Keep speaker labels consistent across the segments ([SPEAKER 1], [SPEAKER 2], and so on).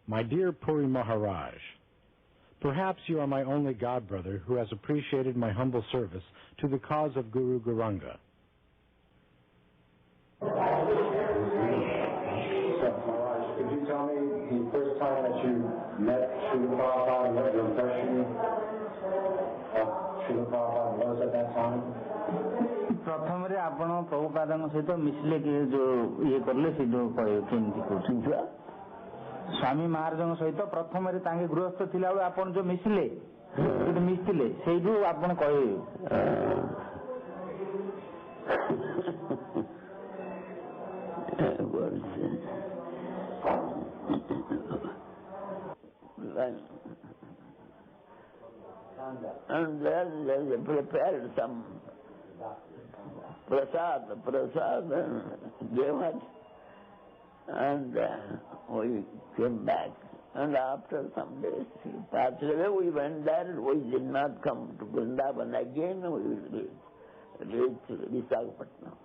[SPEAKER 1] My dear Puri Maharaj, perhaps you are my only godbrother who has appreciated my humble service to the cause of Guru Gauranga.
[SPEAKER 2] Maharaj, could you tell me the first time that you met Srila Prabhupada and what your impression of Srila Prabhupada was at that time?
[SPEAKER 3] प्रथम रे आपण प्रभुपाद सहित मिसले कि जो ये करले से जो केमती कहते स्वामी महाराज सहित प्रथम रे तांगे गृहस्थ थिला बेले आपण जो मिसले जो मिसले सेई जो आपण कहे
[SPEAKER 4] and then they prepared some prasad and gave us, and we came back. And after some days he passed away. We went there. We did not come to Vrindavan again. We reached Visakhapatnam.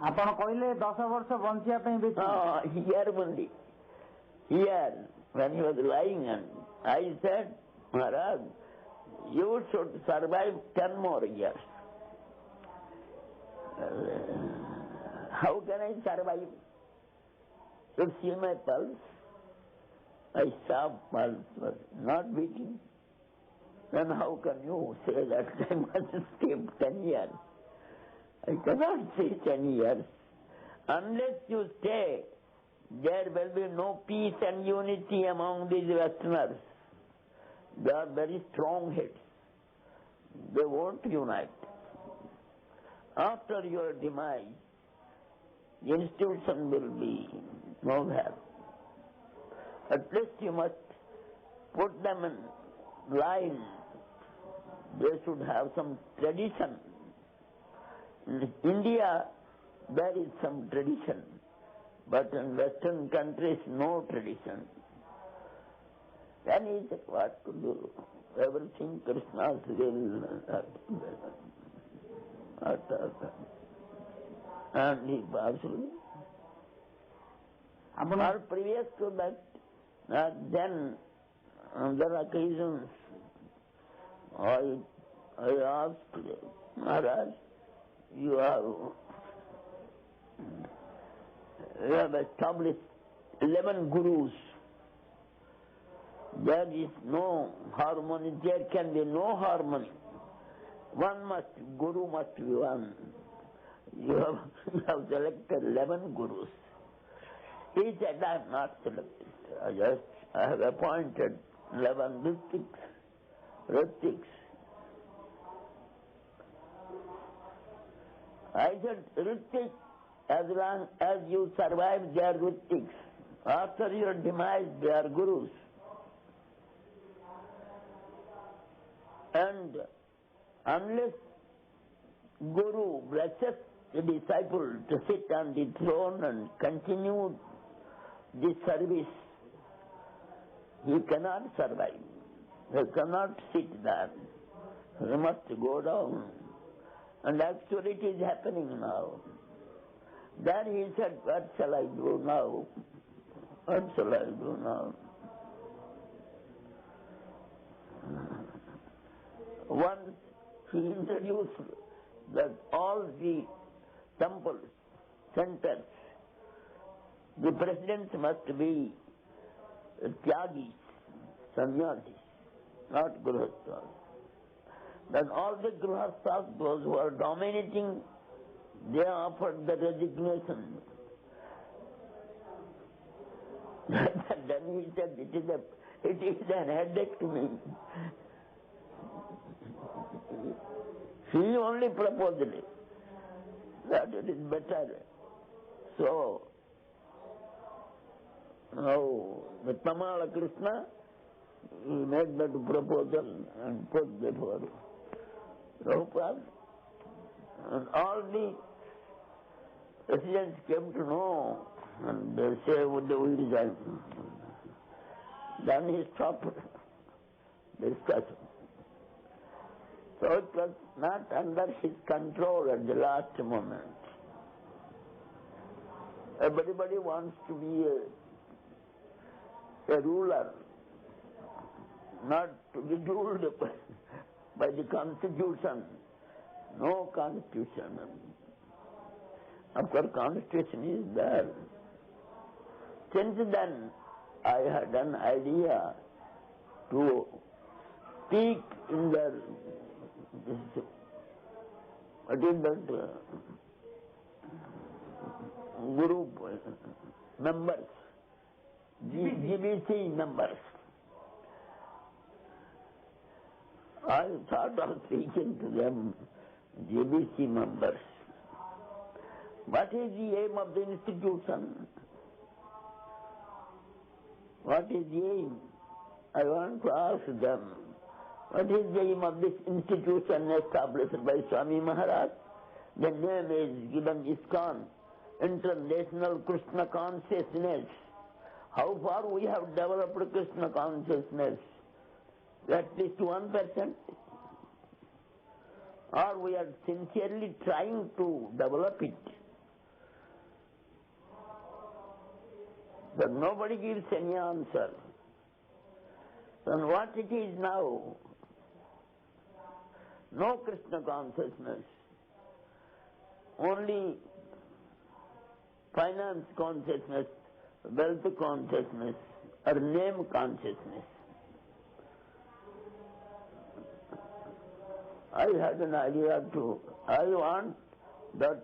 [SPEAKER 3] आपण कहले 10 वर्ष बंचिया पे
[SPEAKER 4] here only. Here, when he was lying, and I said, Maharaj, you should survive 10 more years. How can I survive? You see my pulse? My sharp pulse was not beating. Then how can you say that I must skip 10 years? I cannot say 10 years. Unless you stay, there will be no peace and unity among these Westerners. They are very strong heads. They won't unite. After your demise, the institution will be nowhere. At least you must put them in line. They should have some tradition. In India, there is some tradition, but in Western countries, no tradition. Then he said, what to do? Everything Krishna's will. And he passed away. Or previous to that, then on other occasions, I asked Maharaj, you have established 11 gurus. There is no harmony, there can be no harmony. Guru must be one. You have selected 11 gurus. He said, I have not selected. I have appointed 11 Ritiks. I said, Ritik, as long as you survive, they are Ritiks. After your demise, they are gurus. And unless Guru blesses the disciple to sit on the throne and continue the service, he cannot survive. He cannot sit there. He must go down. And actually it is happening now. Then he said, what shall I do now? What shall I do now? Once he introduced that all the temples, centers, the presidents must be tyagis, sannyasis, not grihasthas. Then all the grihasthas, those who are dominating, they offered the resignation. Then he said, it is an headache to me. He only proposed it, that it is better. So, now, the Tamala Krishna, he made that proposal and put before Prabhupada. And all the residents came to know, and they say, we resign. Then he stopped discussion. So it was not under his control at the last moment. Everybody wants to be a ruler, not to be ruled by the constitution. No constitution. Of course, constitution is there. Since then, I had an idea to speak in the group members, GBC members. I thought of speaking to them, GBC members. What is the aim of the institution? What is the aim? I want to ask them, what is the aim of this institution established by Swami Maharaj? The name is given ISKCON, International Krishna Consciousness. How far we have developed Krishna consciousness? At least 1%. Or we are sincerely trying to develop it. But nobody gives any answer. And what it is now? No Krishna consciousness. Only finance consciousness, wealth consciousness, or name consciousness. I had an idea too. I want that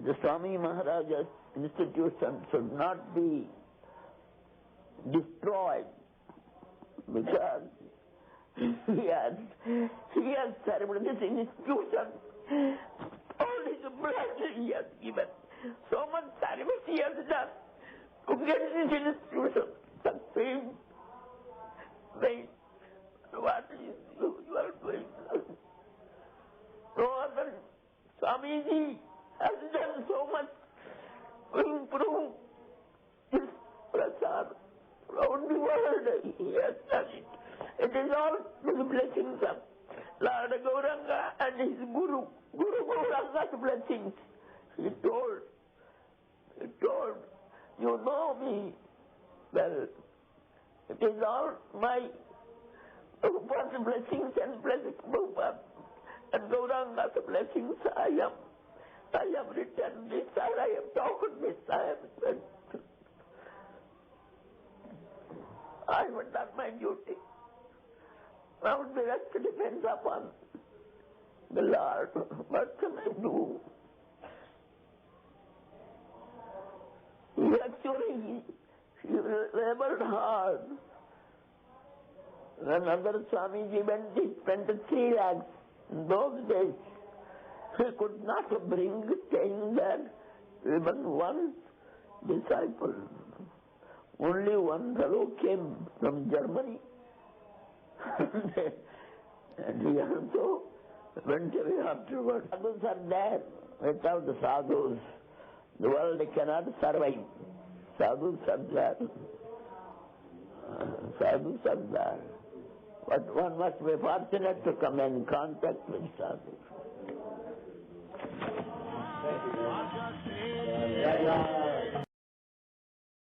[SPEAKER 4] the Swami Maharaja's institution should not be destroyed, because he has served this institution. All his blood he has given. So much service he has done to get this institution succeed. Wait, what is you are doing? No other Swamiji has done so much to improve his prasad. Around the world he has done it. It is all with the blessings of Lord Gauranga and his Guru Gauranga's blessings. He told, you know me well. It is all my Prabhupada's blessings and blessed Prabhupada and Gauranga's blessings. I have written this, I have talked this, I have done my duty. Now the rest depends upon the Lord. What can I do? He labored hard. When other Swamiji went, he spent 3 lakhs. In those days, he could not bring staying there even one disciple. Only one fellow came from Germany. And he also went away afterwards. Sadhus are there. Without the sadhus, the world cannot survive. Sadhus are there. Sadhus are there. But one must be fortunate to come in contact with sadhus.
[SPEAKER 2] Thank you.